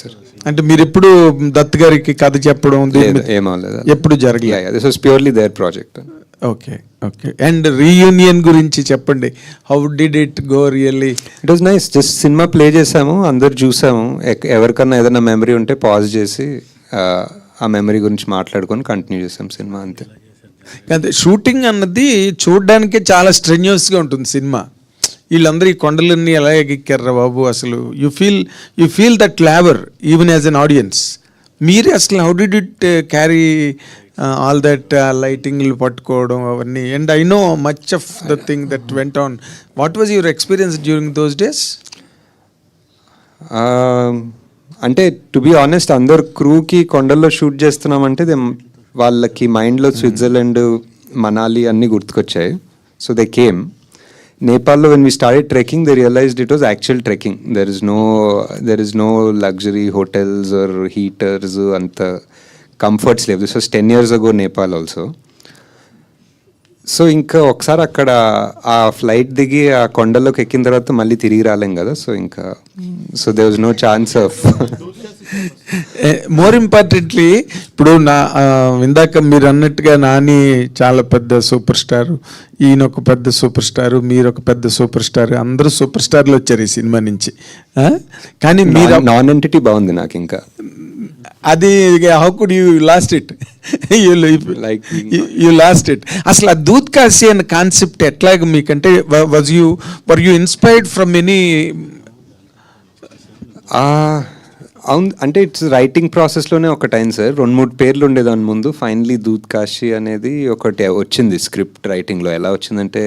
Sir. అంటే మీరు ఎప్పుడు దత్ గారికి కథ చెప్పడం ఏమవలేదు, ఎప్పుడు జరగలేదు? This was purely their project. Okay okay. And reunion గురించి చెప్పండి. How did it go really? It was nice. Just cinema play చేసాము, అందరు చూసాము. ఎవరికన్నా ఏదైనా మెమరీ ఉంటే పాజ్ చేసి ఆ మెమరీ గురించి మాట్లాడుకొని కంటిన్యూ చేసాం సినిమా, అంతే. కానీ షూటింగ్ అన్నది చూడడానికే చాలా స్ట్రెన్యూస్గా ఉంటుంది సినిమా. వీళ్ళందరూ ఈ కొండలన్నీ ఎలా ఎక్కారా బాబు అసలు. You feel that labour even as an audience. మీరే అసలు how did it carry all that లైటింగ్లు పట్టుకోవడం అవన్నీ? And I know much of the thing that went on. What was your experience during those days? అంటే to be honest, అందరు క్రూకి కొండల్లో shoot చేస్తున్నామంటే వాళ్ళకి మైండ్లో స్విట్జర్లాండ్, మనాలి అన్నీ గుర్తుకొచ్చాయి. So they came. నేపాల్లో when we started trekking, they realized it was actual trekking. There is no luxury hotels or heaters, anta comforts level. This was 10 years ago, Nepal also. So ఇంకా ఒకసారి అక్కడ ఆ flight దిగి ఆ కొండలోకి ఎక్కిన తర్వాత మళ్ళీ తిరిగి రాలేం కదా. సో ఇంకా there was no chance of. More importantly ఇప్పుడు ఇందాక మీరు అన్నట్టుగా నాని చాలా పెద్ద సూపర్ స్టార్, ఈయన ఒక పెద్ద సూపర్ స్టారు, మీరు ఒక పెద్ద సూపర్ స్టార్, అందరూ సూపర్ స్టార్లు వచ్చారు ఈ సినిమా నుంచి. కానీ మీరు నాన్ ఎంటిటీ బాగుంది నాకు ఇంకా. అది how could you lost it? You lost it. అసలు ఆ దూద్ కాశీ అనే కాన్సెప్ట్ ఎట్లాగ మీకంటే were you inspired from any? అవును, అంటే ఇట్స్ రైటింగ్ ప్రాసెస్లోనే ఒకటి అయింది సార్. 2-3 పేర్లు ఉండేదాని ముందు. ఫైనలీ దూద్ కాశీ అనేది ఒకటి వచ్చింది స్క్రిప్ట్ రైటింగ్లో. ఎలా వచ్చిందంటే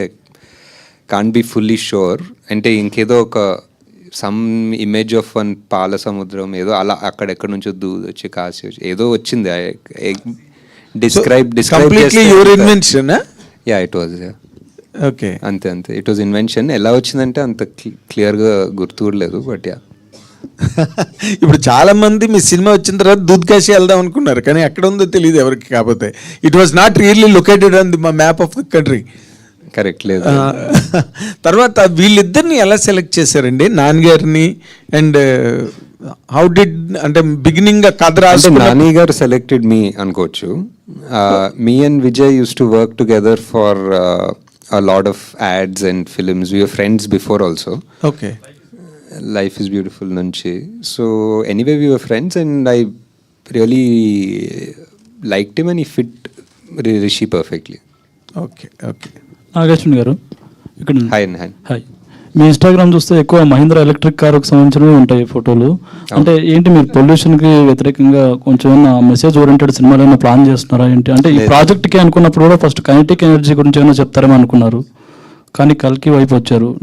కాంట్ బి ఫుల్లీ షూర్, అంటే ఇంకేదో ఒక సమ్ ఇమేజ్ ఆఫ్ వన్ పాల సముద్రం ఏదో అలా అక్కడెక్కడ నుంచో దూద్ వచ్చి కాశీ వచ్చి ఏదో వచ్చింది. Describe your invention? Yeah, it was. Okay, అంతే ఇట్ వాజ్ ఇన్వెన్షన్. ఎలా వచ్చిందంటే అంత క్లియర్గా గుర్తు కూడా లేదు, బట్ యా. ఇప్పుడు చాలా మంది మీ సినిమా వచ్చిన తర్వాత దూద్ కాశీ వెళ్దాం అనుకున్నారు, కానీ ఎక్కడ ఉందో తెలియదు ఎవరికి. కాకపోతే it was not really located on the map of the country. Correct లేదు. తర్వాత వీళ్ళిద్దరిని ఎలా సెలెక్ట్ చేశారండి, నాన్నగారిని? అండ్ హౌ డిడ్, అంటే బిగినింగ్ కథ రాసి నాని గారు సెలెక్టెడ్ మీ అనుకోవచ్చు. Me and Vijay use to work together for a lot of ads and films. We were friends before also. Okay. Life is Beautiful nunchi. So anyway, we were friends and I really liked him and he fit Rishi perfectly. Okay. Nageswari garu ఇక్కడ. Hi. మీ Instagram చూస్తే ఎక్కువ Mahindra electric కారుకు సంబంధించినవి ఉంటాయి ఫోటోలు. అంటే ఏంటి, మీరు పొల్యూషన్కి వ్యతిరేకంగా కొంచెం ఏమైనా మెసేజ్ ఓరియంటెడ్ సినిమాలు ఏమైనా ప్లాన్ చేస్తున్నారా ఏంటి? అంటే ఈ ప్రాజెక్ట్కి అనుకున్నప్పుడు కూడా ఫస్ట్ కైనెటిక్ ఎనర్జీ గురించి ఏమైనా చెప్తారేమో అనుకున్నారు, కానీ కల్కి వైపు వచ్చారు.